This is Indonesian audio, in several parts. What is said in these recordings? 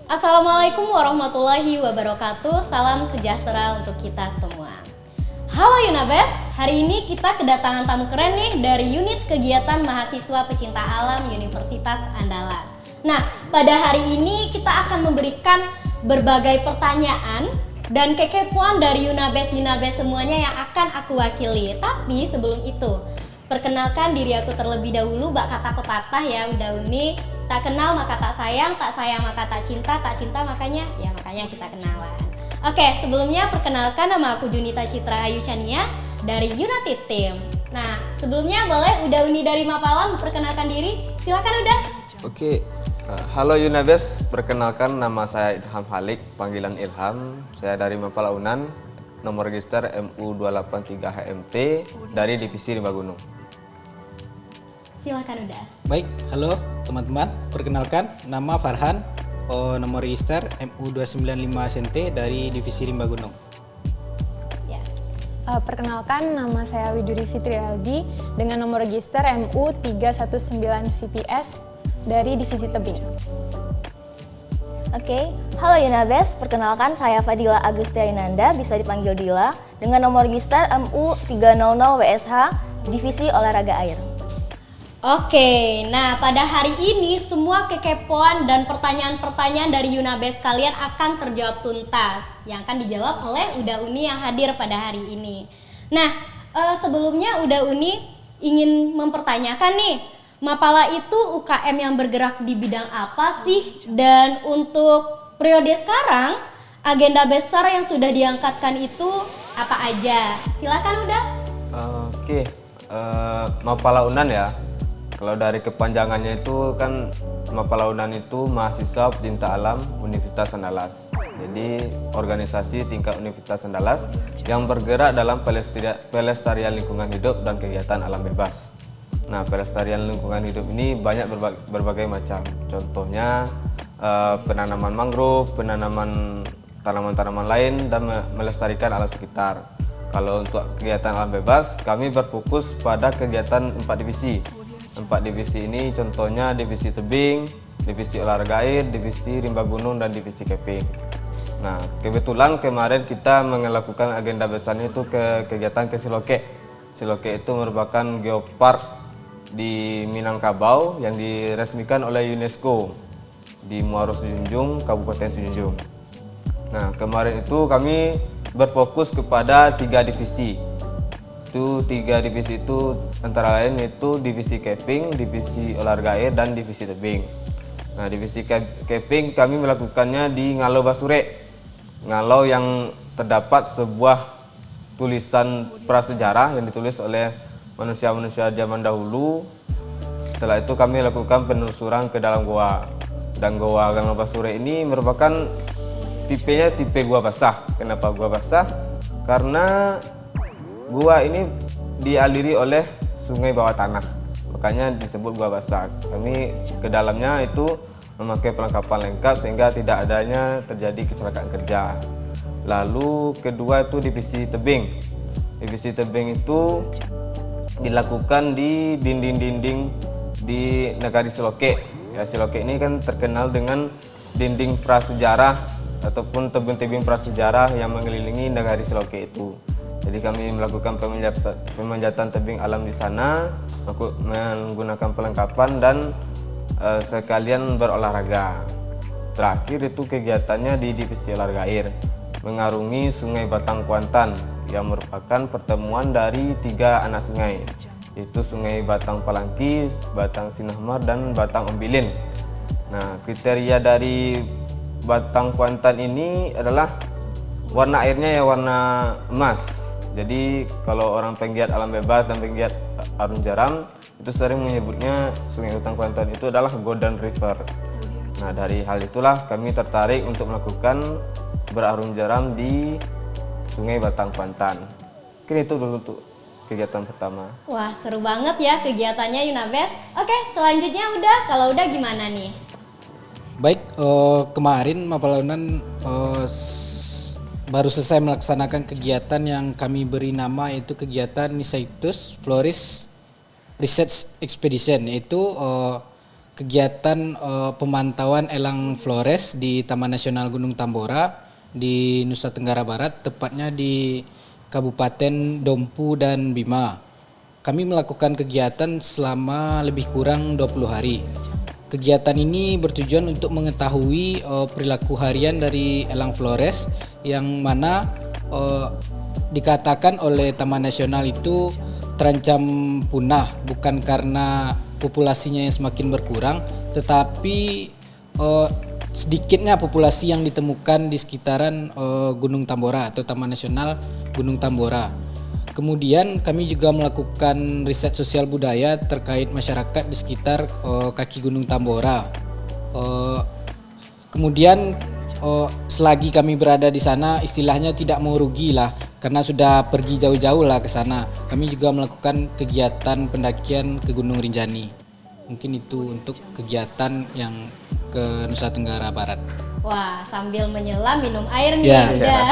Assalamualaikum warahmatullahi wabarakatuh. Salam sejahtera untuk kita semua. Halo Yunabes, hari ini kita kedatangan tamu keren nih dari unit kegiatan mahasiswa pecinta alam Universitas Andalas. Nah, pada hari ini kita akan memberikan berbagai pertanyaan dan kekepoan dari Yunabes semuanya yang akan aku wakili. Tapi sebelum itu, perkenalkan diri aku terlebih dahulu, bak kata pepatah ya, udah Uni. Tak kenal maka tak sayang maka tak cinta makanya kita kenalan. Oke, sebelumnya perkenalkan, nama aku Junita Citra Ayu Chania dari United Team. Nah, sebelumnya boleh Uda Uni dari Mapala memperkenalkan diri? Silakan Uda. Oke, halo Yunabes, perkenalkan nama saya Ilham Halik, panggilan Ilham. Saya dari Mapala Unan, nomor register MU283HMT dari Divisi Rimba Gunung. Silakan Uda. Baik, halo teman-teman, perkenalkan nama Farhan, nomor register MU295SNT dari Divisi Rimba Gunung. Ya. Perkenalkan, nama saya Widuri Fitri Aldi dengan nomor register MU319VPS dari Divisi Tebing. Oke, halo Yunabes, perkenalkan saya Fadila Agustia Inanda, bisa dipanggil Dila, dengan nomor register MU300WSH, Divisi Olahraga Air. Oke, nah pada hari ini semua kekepoan dan pertanyaan-pertanyaan dari Yunabes kalian akan terjawab tuntas, yang akan dijawab oleh Uda Uni yang hadir pada hari ini. Nah, sebelumnya Uda Uni ingin mempertanyakan nih, Mapala itu UKM yang bergerak di bidang apa sih? Dan untuk periode sekarang, agenda besar yang sudah diangkatkan itu apa aja? Silakan Uda. Oke, Mapala Unan ya. Kalau dari kepanjangannya itu kan Mapala Unan itu mahasiswa pecinta alam Universitas Andalas. Jadi organisasi tingkat Universitas Andalas yang bergerak dalam pelestarian lingkungan hidup dan kegiatan alam bebas. Nah, pelestarian lingkungan hidup ini banyak berbagai macam. Contohnya penanaman mangrove, penanaman tanaman-tanaman lain, dan melestarikan alam sekitar. Kalau untuk kegiatan alam bebas, kami berfokus pada kegiatan 4 divisi. 4 divisi ini contohnya divisi tebing, divisi olahraga air, divisi rimba gunung, dan divisi camping. Nah, kebetulan kemarin kita melakukan agenda besarnya itu kegiatan ke Siloke. Siloke itu merupakan geopark di Minangkabau yang diresmikan oleh UNESCO di Muaro Sejunjung, Kabupaten Sejunjung. Nah, kemarin itu kami berfokus kepada 3 divisi. Itu 3 divisi itu antara lain itu divisi camping, divisi olahraga air, dan divisi tebing. Nah, divisi camping kami melakukannya di Ngalo Basure. Ngalo yang terdapat sebuah tulisan prasejarah yang ditulis oleh manusia-manusia zaman dahulu. Setelah itu kami lakukan penelusuran ke dalam goa. Dan goa Ngalo Basure ini merupakan tipenya tipe gua basah. Kenapa gua basah? Karena gua ini dialiri oleh sungai bawah tanah, makanya disebut gua basah. Kami ke dalamnya itu memakai perlengkapan lengkap sehingga tidak adanya terjadi kecelakaan kerja. Lalu kedua itu divisi tebing. Divisi tebing itu dilakukan di dinding-dinding di Negari Siloke. Ya, Siloke ini kan terkenal dengan dinding prasejarah ataupun tebing-tebing prasejarah yang mengelilingi Negari Siloke itu. Jadi kami melakukan pemanjatan tebing alam di sana, menggunakan perlengkapan dan sekalian berolahraga. Terakhir itu kegiatannya di divisi olahraga air, mengarungi Sungai Batang Kuantan yang merupakan pertemuan dari 3 anak sungai, yaitu Sungai Batang Palangki, Batang Sinahmar, dan Batang Ombilin. Nah, kriteria dari Batang Kuantan ini adalah warna airnya ya warna emas. Jadi kalau orang penggiat alam bebas dan penggiat arung jeram itu sering menyebutnya Sungai Batang Kuantan itu adalah Golden River. Nah, dari hal itulah kami tertarik untuk melakukan berarung jeram di Sungai Batang Kuantan. Mungkin itu dulu untuk kegiatan pertama. Wah, seru banget ya kegiatannya Yunabes. Oke, selanjutnya kalau udah gimana nih? Baik, kemarin Mapala Unan baru selesai melaksanakan kegiatan yang kami beri nama itu kegiatan Nisaitus Floris Research Expedition, yaitu kegiatan pemantauan elang Flores di Taman Nasional Gunung Tambora di Nusa Tenggara Barat, tepatnya di Kabupaten Dompu dan Bima. Kami melakukan kegiatan selama lebih kurang 20 hari. Kegiatan ini bertujuan untuk mengetahui perilaku harian dari elang Flores yang mana dikatakan oleh Taman Nasional itu terancam punah, bukan karena populasinya yang semakin berkurang, tetapi sedikitnya populasi yang ditemukan di sekitaran Gunung Tambora atau Taman Nasional Gunung Tambora. Kemudian kami juga melakukan riset sosial budaya terkait masyarakat di sekitar kaki Gunung Tambora. Kemudian selagi kami berada di sana, istilahnya tidak mau rugi lah, karena sudah pergi jauh-jauh lah ke sana. Kami juga melakukan kegiatan pendakian ke Gunung Rinjani. Mungkin itu untuk kegiatan yang ke Nusa Tenggara Barat. Wah, sambil menyelam minum air nih Ya. udah.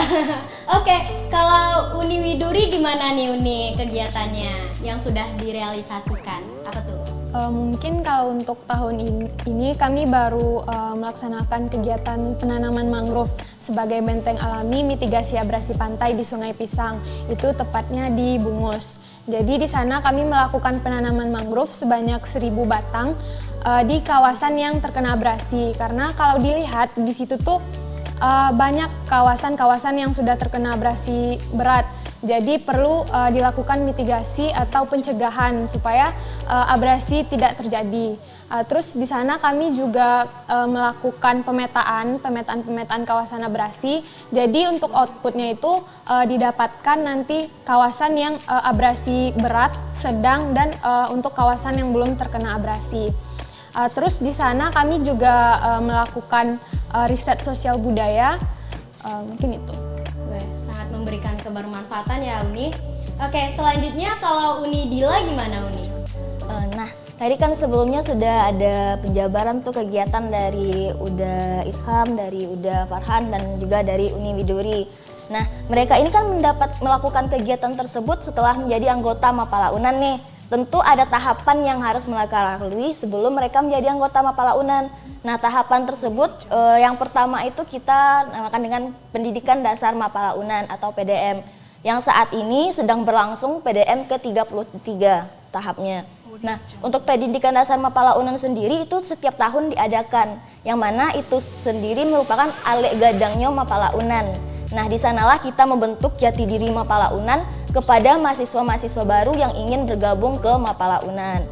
Oke, kalau Uni Widuri gimana nih Uni kegiatannya yang sudah direalisasikan? Apa tuh? Mungkin kalau untuk tahun ini kami baru melaksanakan kegiatan penanaman mangrove sebagai benteng alami mitigasi abrasi pantai di Sungai Pisang. Itu tepatnya di Bungus. Jadi di sana kami melakukan penanaman mangrove sebanyak 1.000 batang di kawasan yang terkena abrasi. Karena kalau dilihat di situ tuh banyak kawasan-kawasan yang sudah terkena abrasi berat. Jadi perlu dilakukan mitigasi atau pencegahan supaya abrasi tidak terjadi. Terus di sana kami juga melakukan pemetaan kawasan abrasi. Jadi untuk outputnya itu didapatkan nanti kawasan yang abrasi berat, sedang, dan untuk kawasan yang belum terkena abrasi. Terus di sana kami juga melakukan riset sosial budaya, mungkin itu. Wah, sangat memberikan kebermanfaatan ya Uni. Oke, selanjutnya kalau Uni Dila gimana Uni? Nah, tadi kan sebelumnya sudah ada penjabaran tuh kegiatan dari Uda Ilham, dari Uda Farhan, dan juga dari Uni Widuri. Nah, mereka ini kan melakukan kegiatan tersebut setelah menjadi anggota Mapala Unan nih. Tentu ada tahapan yang harus mereka lalui sebelum mereka menjadi anggota Mapala Unan. Nah, tahapan tersebut yang pertama itu kita namakan dengan Pendidikan Dasar Mapala Unan atau PDM, yang saat ini sedang berlangsung PDM ke-33 tahapnya. Nah, untuk Pendidikan Dasar Mapala Unan sendiri itu setiap tahun diadakan, yang mana itu sendiri merupakan alek gadangnya Mapala Unan. Nah, di sanalah kita membentuk jati diri Mapala Unan kepada mahasiswa-mahasiswa baru yang ingin bergabung ke Mapala Unan.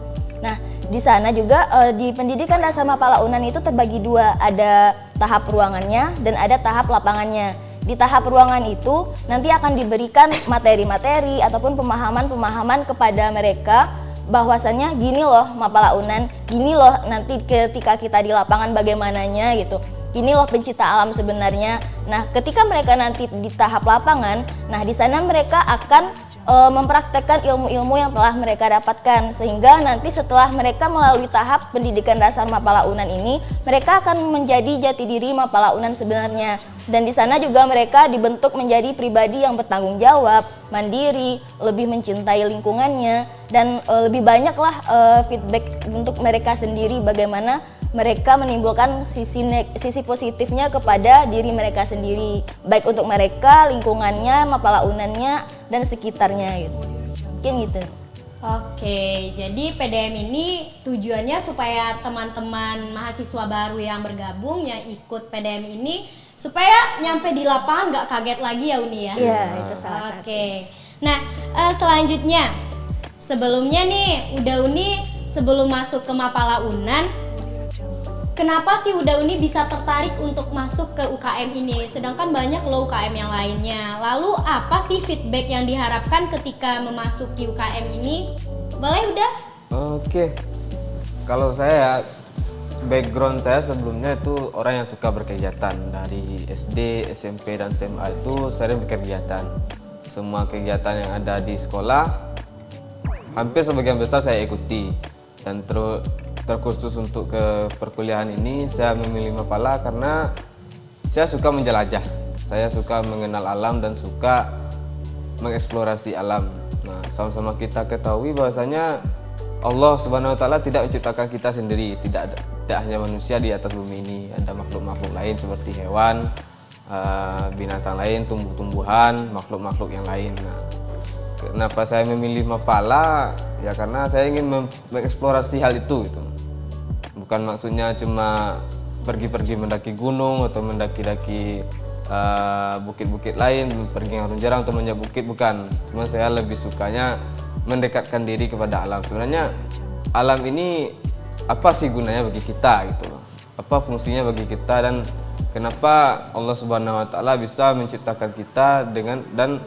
Nah, di sana juga di Pendidikan Dasar Mapala Unan itu terbagi dua, ada tahap ruangannya dan ada tahap lapangannya. Di tahap ruangan itu nanti akan diberikan materi-materi ataupun pemahaman-pemahaman kepada mereka bahwasannya gini loh Mapala Unan, gini loh nanti ketika kita di lapangan bagaimananya gitu. Ini loh pencipta alam sebenarnya. Nah, ketika mereka nanti di tahap lapangan, nah di sana mereka akan mempraktekkan ilmu-ilmu yang telah mereka dapatkan, sehingga nanti setelah mereka melalui tahap Pendidikan Dasar Mapala Unan ini, mereka akan menjadi jati diri Mapala Unan sebenarnya. Dan di sana juga mereka dibentuk menjadi pribadi yang bertanggung jawab, mandiri, lebih mencintai lingkungannya, dan lebih banyaklah feedback untuk mereka sendiri bagaimana mereka menimbulkan sisi positifnya kepada diri mereka sendiri, baik untuk mereka, lingkungannya, Mapala Unannya, dan sekitarnya gitu. Mungkin gitu. Oke, jadi PDM ini tujuannya supaya teman-teman mahasiswa baru yang bergabung, yang ikut PDM ini, supaya nyampe di lapangan nggak kaget lagi ya Uni ya? Iya, itu salah satu. Oke, nah selanjutnya, sebelumnya nih udah Uni sebelum masuk ke Mapala Unan, kenapa sih Uda Uni bisa tertarik untuk masuk ke UKM ini? Sedangkan banyak loh UKM yang lainnya. Lalu apa sih feedback yang diharapkan ketika memasuki UKM ini? Boleh Uda? Oke, kalau saya background saya sebelumnya itu orang yang suka berkegiatan. Dari SD, SMP, dan SMA itu sering berkegiatan. Semua kegiatan yang ada di sekolah hampir sebagian besar saya ikuti. Dan terkhusus untuk ke perkuliahan ini saya memilih Mapala karena saya suka menjelajah. Saya suka mengenal alam dan suka mengeksplorasi alam. Nah, sama-sama kita ketahui bahwasanya Allah Subhanahu wa taala tidak menciptakan kita sendiri, tidak hanya manusia di atas bumi ini, ada makhluk-makhluk lain seperti hewan, binatang lain, tumbuh-tumbuhan, makhluk-makhluk yang lain. Nah, kenapa saya memilih Mapala? Ya karena saya ingin mengeksplorasi hal itu gitu. Bukan maksudnya cuma pergi-pergi mendaki gunung atau mendaki-daki bukit-bukit lain, pergi ngarung jarang atau menjak bukit, bukan. Cuma saya lebih sukanya mendekatkan diri kepada alam. Sebenarnya alam ini apa sih gunanya bagi kita gitu loh. Apa fungsinya bagi kita dan kenapa Allah Subhanahu wa taala bisa menciptakan kita dan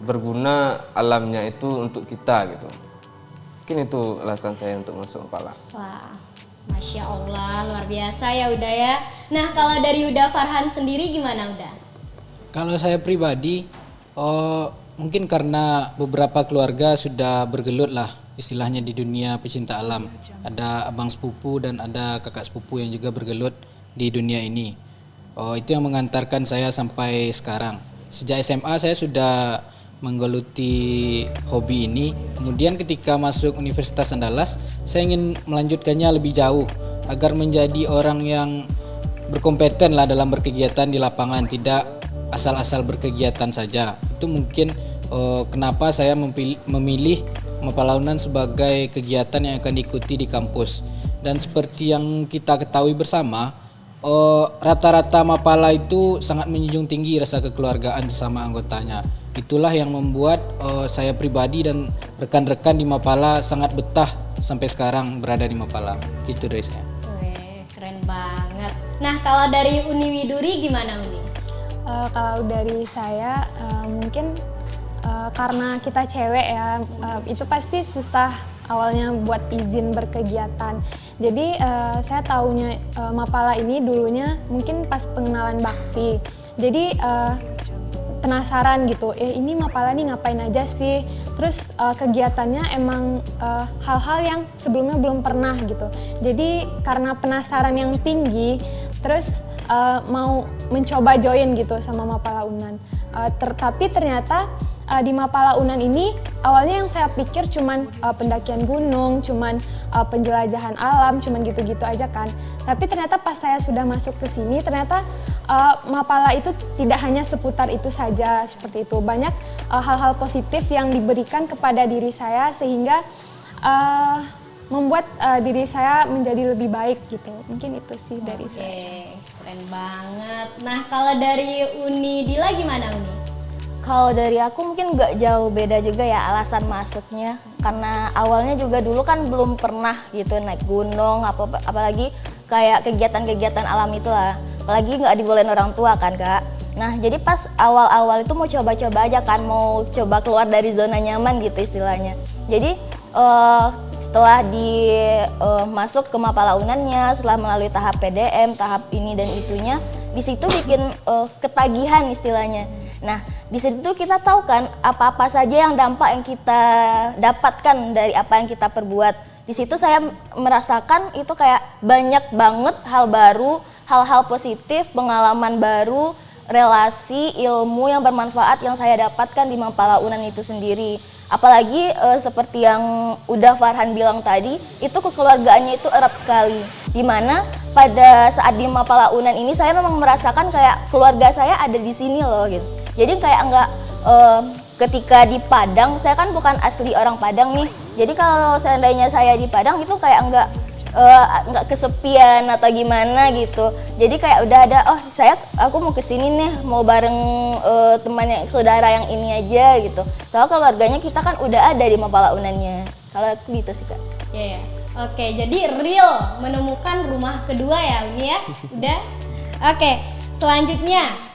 berguna alamnya itu untuk kita gitu. Mungkin itu alasan saya untuk masuk Mapala. Wah, Masya Allah, luar biasa ya Uda ya. Nah, kalau dari Uda Farhan sendiri gimana Uda? Kalau saya pribadi, mungkin karena beberapa keluarga sudah bergelut lah istilahnya di dunia pecinta alam. Ada abang sepupu dan ada kakak sepupu yang juga bergelut di dunia ini. Itu yang mengantarkan saya sampai sekarang. Sejak SMA saya sudah menggeluti hobi ini. Kemudian ketika masuk Universitas Andalas, saya ingin melanjutkannya lebih jauh agar menjadi orang yang berkompeten lah dalam berkegiatan di lapangan, tidak asal-asal berkegiatan saja. Itu mungkin kenapa saya memilih Mapala Unan sebagai kegiatan yang akan diikuti di kampus. Dan seperti yang kita ketahui bersama, rata-rata Mapala itu sangat menjunjung tinggi rasa kekeluargaan sesama anggotanya. Itulah yang membuat saya pribadi dan rekan-rekan di Mapala sangat betah sampai sekarang berada di Mapala. Gitu dari saya. Wih, keren banget. Nah, kalau dari Uni Widuri gimana Uni? Kalau dari saya mungkin karena kita cewek ya, itu pasti susah awalnya buat izin berkegiatan. Jadi saya taunya Mapala ini dulunya mungkin pas pengenalan bakti. Jadi penasaran gitu, ini Mapala nih ngapain aja sih? Terus kegiatannya emang hal-hal yang sebelumnya belum pernah gitu. Jadi karena penasaran yang tinggi, terus mau mencoba join gitu sama Mapala Unan. Tapi ternyata di Mapala Unan ini awalnya yang saya pikir cuman pendakian gunung, cuman penjelajahan alam, cuman gitu-gitu aja kan. Tapi ternyata pas saya sudah masuk ke sini, ternyata Mapala itu tidak hanya seputar itu saja seperti itu. Banyak hal-hal positif yang diberikan kepada diri saya sehingga membuat diri saya menjadi lebih baik gitu. Mungkin itu sih dari saya. Oke, keren banget. Nah, kalau dari Uni Dila gimana Uni? Kalau dari aku mungkin nggak jauh beda juga ya alasan masuknya, karena awalnya juga dulu kan belum pernah gitu naik gunung, apalagi kayak kegiatan-kegiatan alam itulah, apalagi nggak dibolehin orang tua kan Kak. Nah jadi pas awal-awal itu mau coba-coba aja kan, mau coba keluar dari zona nyaman gitu istilahnya. Jadi setelah masuk ke Mapala Unannya, setelah melalui tahap PDM, tahap ini dan itunya, di situ bikin ketagihan istilahnya. Nah, di situ kita tahu kan apa-apa saja yang dampak yang kita dapatkan dari apa yang kita perbuat. Di situ saya merasakan itu kayak banyak banget hal baru, hal-hal positif, pengalaman baru, relasi, ilmu yang bermanfaat yang saya dapatkan di Mapala Unan itu sendiri. Apalagi seperti yang udah Farhan bilang tadi, itu kekeluargaannya itu erat sekali. Dimana pada saat di Mapala Unan ini saya memang merasakan kayak keluarga saya ada di sini loh gitu. Jadi kayak enggak ketika di Padang, saya kan bukan asli orang Padang nih. Jadi kalau seandainya saya di Padang itu kayak enggak kesepian atau gimana gitu. Jadi kayak udah ada, aku mau kesini nih, mau bareng temannya saudara yang ini aja gitu. Soalnya keluarganya kita kan udah ada di Mapala Unannya. Kalau aku gitu sih Kak. Iya. Oke, jadi real menemukan rumah kedua ya Uni ya. Udah. Oke, selanjutnya.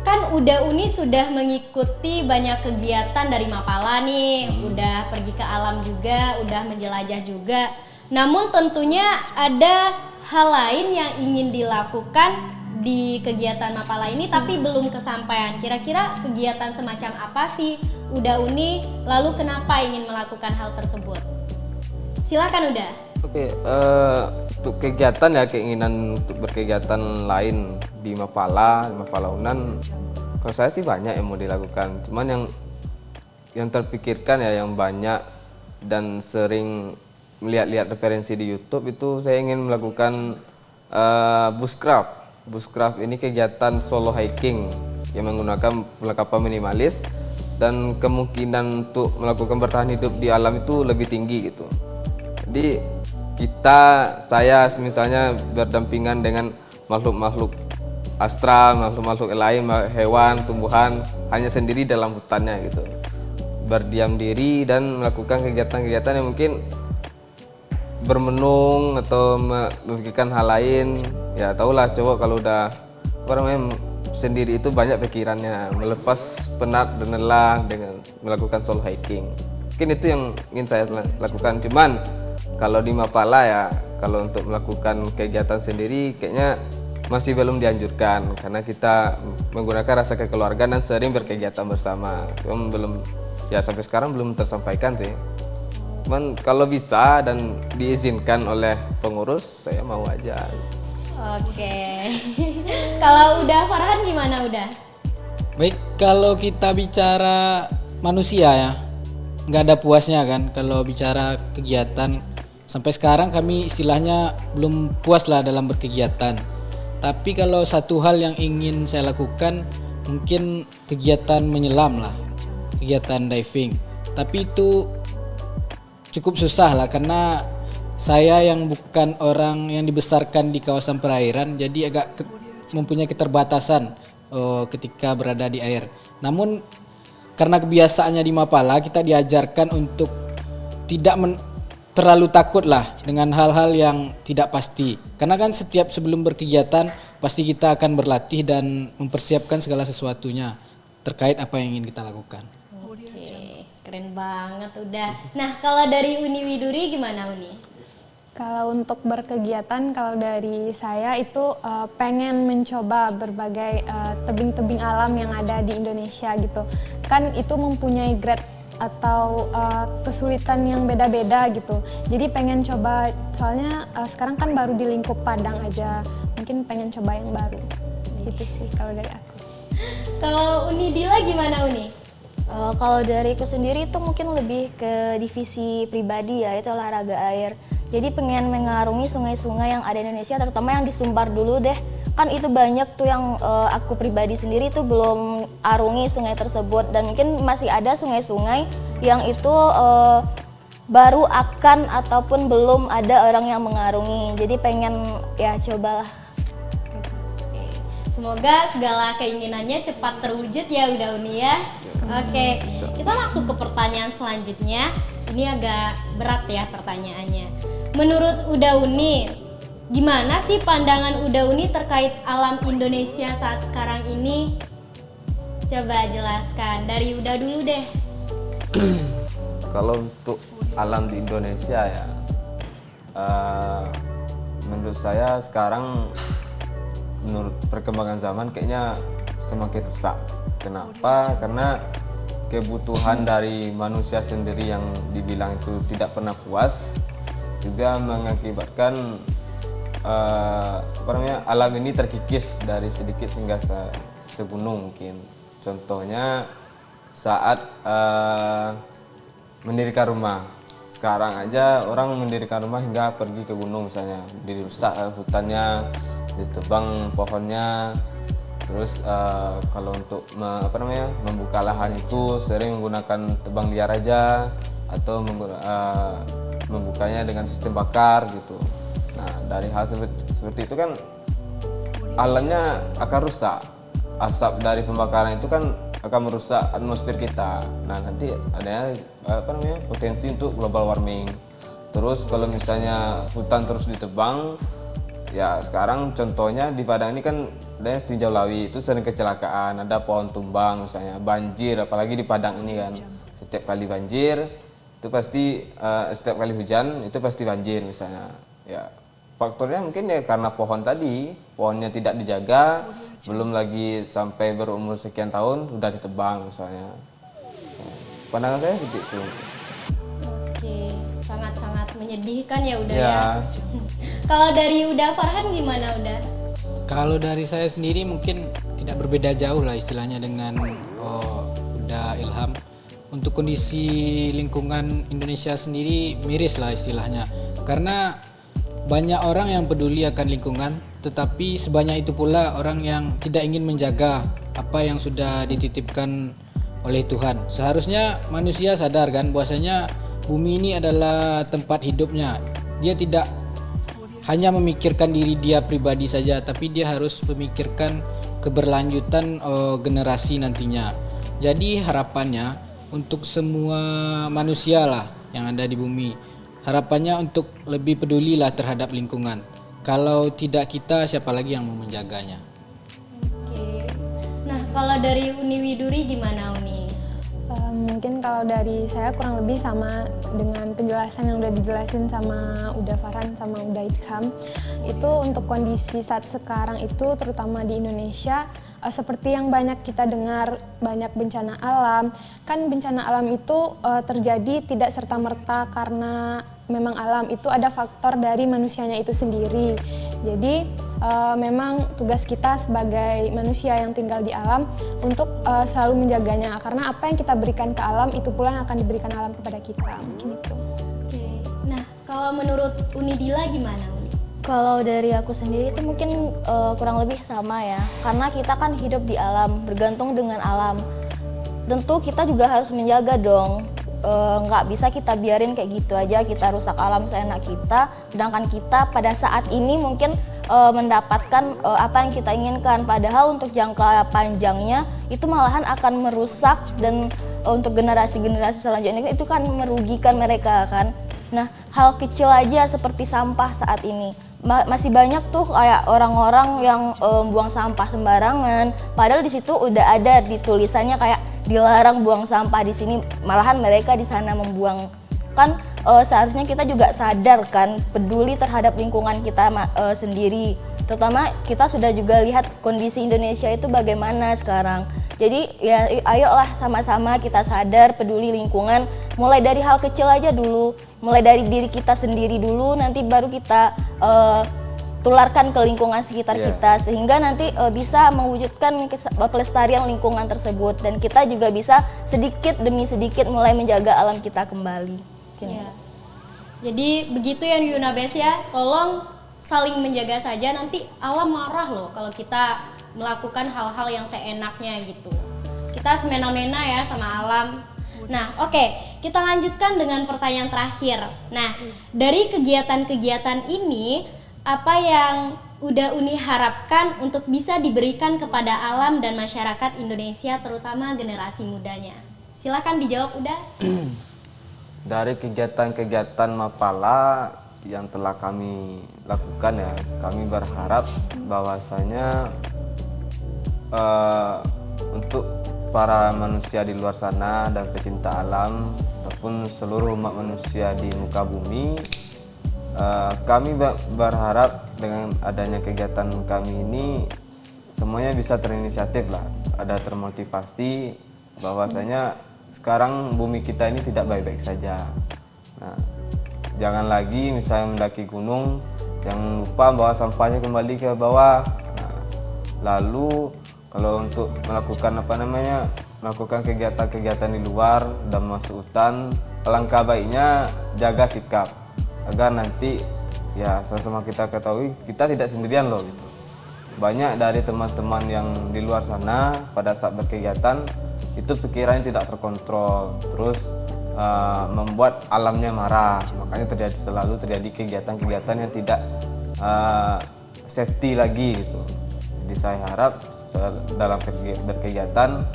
Kan Uni sudah mengikuti banyak kegiatan dari Mapala nih, udah pergi ke alam juga, udah menjelajah juga. Namun tentunya ada hal lain yang ingin dilakukan di kegiatan Mapala ini tapi belum kesampaian. Kira-kira kegiatan semacam apa sih Uni, lalu kenapa ingin melakukan hal tersebut? Silakan Uda. Oke, untuk kegiatan ya, keinginan untuk berkegiatan lain di Mapala Unan, kalau saya sih banyak yang mau dilakukan. Cuman yang terpikirkan ya yang banyak dan sering melihat-lihat referensi di YouTube itu saya ingin melakukan bushcraft. Bushcraft ini kegiatan solo hiking yang menggunakan perlengkapan minimalis dan kemungkinan untuk melakukan bertahan hidup di alam itu lebih tinggi gitu. Jadi saya misalnya berdampingan dengan makhluk-makhluk astral, makhluk-makhluk lain, hewan, tumbuhan, hanya sendiri dalam hutannya gitu. Berdiam diri dan melakukan kegiatan-kegiatan yang mungkin bermenung atau memikirkan hal lain. Ya tahulah coba kalau udah sendiri itu banyak pikirannya, melepas penat dan lelah dengan melakukan solo hiking. Mungkin itu yang ingin saya lakukan. Cuman kalau di Mapala ya, kalau untuk melakukan kegiatan sendiri kayaknya masih belum dianjurkan karena kita menggunakan rasa kekeluargaan dan sering berkegiatan bersama. Cuma belum, ya sampai sekarang belum tersampaikan sih. Cuman kalau bisa dan diizinkan oleh pengurus, saya mau aja. Oke. Kalau udah Farhan gimana udah? Baik, kalau kita bicara manusia ya, nggak ada puasnya kan. Kalau bicara kegiatan, sampai sekarang kami istilahnya belum puas lah dalam berkegiatan. Tapi kalau satu hal yang ingin saya lakukan, mungkin kegiatan menyelam lah, kegiatan diving. Tapi itu cukup susah lah karena saya yang bukan orang yang dibesarkan di kawasan perairan, jadi agak mempunyai keterbatasan ketika berada di air. Namun karena kebiasaannya di Mapala, kita diajarkan untuk tidak terlalu takut lah dengan hal-hal yang tidak pasti. Karena kan setiap sebelum berkegiatan pasti kita akan berlatih dan mempersiapkan segala sesuatunya terkait apa yang ingin kita lakukan. Oke, keren banget udah. Nah, kalau dari Uni Widuri gimana Uni? Kalau untuk berkegiatan, kalau dari saya itu pengen mencoba berbagai tebing-tebing alam yang ada di Indonesia gitu. Kan itu mempunyai grade atau kesulitan yang beda-beda gitu. Jadi pengen coba, soalnya sekarang kan baru di lingkup Padang aja. Mungkin pengen coba yang baru. Itu sih kalau dari aku. Kalau Uni Dila gimana Uni? Kalau dariku sendiri itu mungkin lebih ke divisi pribadi ya, itu olahraga air. Jadi pengen mengarungi sungai-sungai yang ada di Indonesia, terutama yang di Sumbar dulu deh. Kan itu banyak tuh yang aku pribadi sendiri tuh belum arungi sungai tersebut, dan mungkin masih ada sungai-sungai yang itu baru akan ataupun belum ada orang yang mengarungi. Jadi pengen ya cobalah. Semoga segala keinginannya cepat terwujud ya udah Uni ya. Oke, kita masuk ke pertanyaan selanjutnya. Ini agak berat ya pertanyaannya. Menurut Uda Uni, gimana sih pandangan Uda Uni terkait alam Indonesia saat sekarang ini? Coba jelaskan, dari Uda dulu deh. Kalau untuk alam di Indonesia ya, menurut saya sekarang menurut perkembangan zaman kayaknya semakin rusak. Kenapa? Karena kebutuhan dari manusia sendiri yang dibilang itu tidak pernah puas juga mengakibatkan alam ini terkikis dari sedikit hingga segunung mungkin. Contohnya saat mendirikan rumah. Sekarang aja orang mendirikan rumah hingga pergi ke gunung misalnya, dirusak hutannya, ditebang pohonnya. Terus kalau untuk membuka lahan itu sering menggunakan tebang liar aja atau membukanya dengan sistem bakar gitu. Nah dari hal seperti itu kan alamnya akan rusak. Asap dari pembakaran itu kan akan merusak atmosfer kita. Nah nanti ada potensi untuk global warming. Terus kalau misalnya hutan terus ditebang, ya sekarang contohnya di Padang ini kan adanya tinjau lawi, itu sering kecelakaan, ada pohon tumbang misalnya, banjir, apalagi di Padang ini kan setiap kali banjir itu pasti setiap kali hujan itu pasti banjir misalnya. Ya faktornya mungkin ya karena pohon tadi, pohonnya tidak dijaga, belum lagi sampai berumur sekian tahun udah ditebang misalnya. Pandangan saya seperti itu. Oke, sangat-sangat menyedihkan ya udah Ya. ya. Kalau dari Uda Farhan gimana Uda? Kalau dari saya sendiri mungkin tidak berbeda jauh lah istilahnya dengan Uda Ilham. untuk kondisi lingkungan Indonesia sendiri miris lah istilahnya. Karena banyak orang yang peduli akan lingkungan, tetapi sebanyak itu pula orang yang tidak ingin menjaga apa yang sudah dititipkan oleh Tuhan. Seharusnya manusia sadar kan bahwasanya bumi ini adalah tempat hidupnya. Dia tidak hanya memikirkan diri dia pribadi saja, tapi dia harus memikirkan keberlanjutan generasi nantinya. Jadi harapannya untuk semua manusia lah yang ada di bumi, harapannya untuk lebih pedulilah terhadap lingkungan. Kalau tidak kita, siapa lagi yang mau menjaganya? Oke. Nah, kalau dari Uni Widuri gimana, Uni? Mungkin kalau dari saya kurang lebih sama dengan penjelasan yang udah dijelasin sama Uda Farhan sama Uda Idham. Itu untuk kondisi saat sekarang itu terutama di Indonesia, seperti yang banyak kita dengar, banyak bencana alam. Kan bencana alam itu terjadi tidak serta-merta karena memang alam, itu ada faktor dari manusianya itu sendiri. Jadi memang tugas kita sebagai manusia yang tinggal di alam untuk selalu menjaganya, karena apa yang kita berikan ke alam itu pula yang akan diberikan alam kepada kita. Mungkin itu. Oke. Nah, kalau menurut Uni Dila gimana, Uni? Kalau dari aku sendiri itu mungkin kurang lebih sama ya, karena kita kan hidup di alam, bergantung dengan alam. Tentu kita juga harus menjaga dong, nggak bisa kita biarin kayak gitu aja, kita rusak alam seenak kita, sedangkan kita pada saat ini mungkin mendapatkan apa yang kita inginkan, padahal untuk jangka panjangnya itu malahan akan merusak dan untuk generasi-generasi selanjutnya itu kan merugikan mereka kan. Nah, hal kecil aja seperti sampah saat ini masih banyak tuh kayak orang-orang yang buang sampah sembarangan, padahal di situ udah ada di tulisannya kayak dilarang buang sampah di sini, malahan mereka di sana membuang. Kan seharusnya kita juga sadar kan, peduli terhadap lingkungan kita sendiri. Terutama kita sudah juga lihat kondisi Indonesia itu bagaimana sekarang. Jadi ya ayolah sama-sama kita sadar peduli lingkungan, mulai dari hal kecil aja dulu, mulai dari diri kita sendiri dulu, nanti baru kita tularkan ke lingkungan sekitar kita, sehingga nanti bisa mewujudkan pelestarian lingkungan tersebut, dan kita juga bisa sedikit demi sedikit mulai menjaga alam kita kembali. Ya. Jadi begitu ya Yunabes ya, tolong saling menjaga saja, nanti alam marah loh kalau kita melakukan hal-hal yang seenaknya gitu. Kita semena-mena ya sama alam. Nah, oke, kita lanjutkan dengan pertanyaan terakhir. Nah, dari kegiatan-kegiatan ini, apa yang udah Uni harapkan untuk bisa diberikan kepada alam dan masyarakat Indonesia, terutama generasi mudanya? Silakan dijawab, Uda. Dari kegiatan-kegiatan Mapala yang telah kami lakukan ya, kami berharap bahwasanya untuk para manusia di luar sana dan pecinta alam ataupun seluruh umat manusia di muka bumi, kami berharap dengan adanya kegiatan kami ini semuanya bisa terinisiatif lah, ada termotivasi bahwasanya sekarang bumi kita ini tidak baik-baik saja. Nah, jangan lagi misalnya mendaki gunung, jangan lupa bawa sampahnya kembali ke bawah. Nah, lalu kalau untuk melakukan kegiatan-kegiatan di luar dan masuk hutan, alangkah baiknya jaga sikap agar nanti ya sama-sama kita ketahui kita tidak sendirian loh gitu. Banyak dari teman-teman yang di luar sana pada saat berkegiatan itu pikirannya tidak terkontrol, terus membuat alamnya marah, makanya selalu terjadi kegiatan-kegiatan yang tidak safety lagi gitu. Jadi saya harap dalam berkegiatan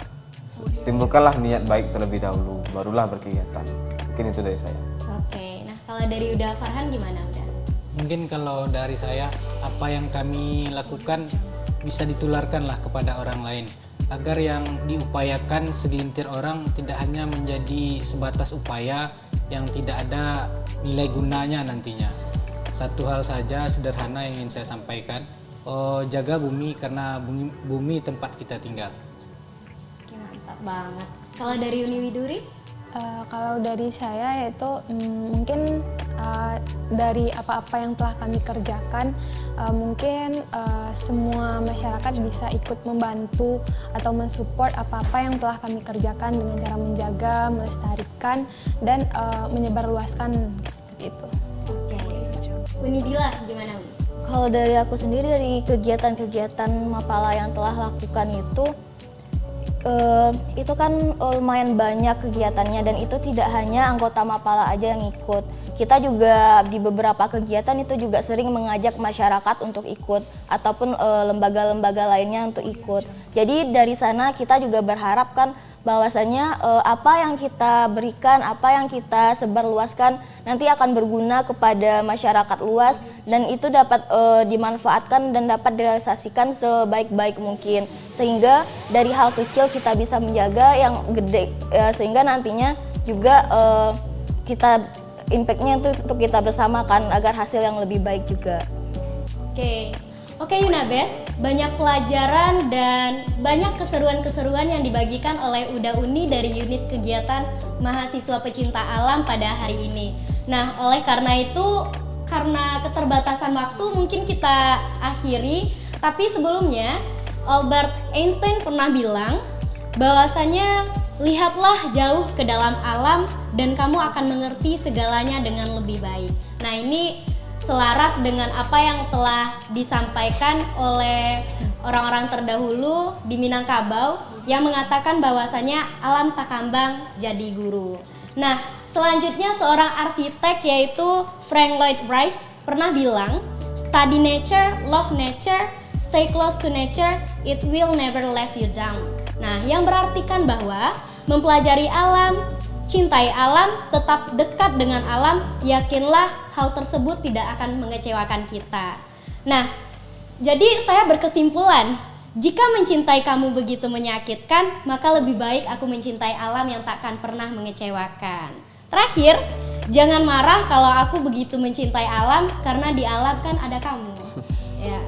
timbulkanlah niat baik terlebih dahulu, barulah berkegiatan. Mungkin itu dari saya. Oke, nah kalau dari Uda Farhan gimana, Uda? Mungkin kalau dari saya, apa yang kami lakukan bisa ditularkanlah kepada orang lain, agar yang diupayakan segelintir orang tidak hanya menjadi sebatas upaya yang tidak ada nilai gunanya nantinya. Satu hal saja sederhana yang ingin saya sampaikan, jaga bumi karena bumi tempat kita tinggal. Oke, mantap banget. Kalau dari Uni Widuri? Kalau dari saya yaitu mungkin dari apa-apa yang telah kami kerjakan, mungkin semua masyarakat bisa ikut membantu atau mensupport apa-apa yang telah kami kerjakan dengan cara menjaga, melestarikan, dan menyebarluaskan seperti itu. Oke. Unidila gimana? Uni? Kalau dari aku sendiri, dari kegiatan-kegiatan Mapala yang telah lakukan itu kan lumayan banyak kegiatannya, dan itu tidak hanya anggota Mapala aja yang ikut. Kita juga di beberapa kegiatan itu juga sering mengajak masyarakat untuk ikut, ataupun lembaga-lembaga lainnya untuk ikut. Jadi dari sana kita juga berharap kan bahwasanya apa yang kita berikan, apa yang kita sebarluaskan nanti akan berguna kepada masyarakat luas, dan itu dapat dimanfaatkan dan dapat direalisasikan sebaik-baik mungkin, sehingga dari hal kecil kita bisa menjaga yang gede, sehingga nantinya juga kita impact-nya itu untuk kita bersama kan, agar hasil yang lebih baik juga. Oke Yunabes, banyak pelajaran dan banyak keseruan-keseruan yang dibagikan oleh Uda Uni dari unit kegiatan mahasiswa pecinta alam pada hari ini. Nah, oleh karena itu, karena keterbatasan waktu mungkin kita akhiri, tapi sebelumnya Albert Einstein pernah bilang bahwasanya lihatlah jauh ke dalam alam dan kamu akan mengerti segalanya dengan lebih baik. Nah, ini selaras dengan apa yang telah disampaikan oleh orang-orang terdahulu di Minangkabau yang mengatakan bahwasanya alam tak kambang jadi guru. Nah, selanjutnya seorang arsitek yaitu Frank Lloyd Wright pernah bilang, study nature, love nature, stay close to nature, it will never let you down. Nah, yang berartikan bahwa mempelajari alam, cintai alam, tetap dekat dengan alam, yakinlah hal tersebut tidak akan mengecewakan kita. Nah, jadi saya berkesimpulan, jika mencintai kamu begitu menyakitkan, maka lebih baik aku mencintai alam yang takkan pernah mengecewakan. Terakhir, jangan marah kalau aku begitu mencintai alam, karena di alam kan ada kamu. Ya.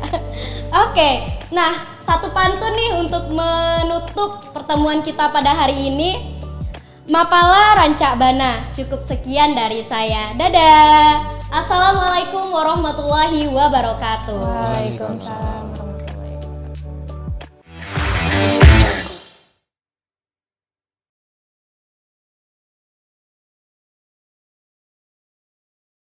Oke, nah satu pantun nih untuk menutup pertemuan kita pada hari ini. Mapala Rancak Bana, cukup sekian dari saya. Dadah. Assalamualaikum warahmatullahi wabarakatuh. Waalaikumsalam.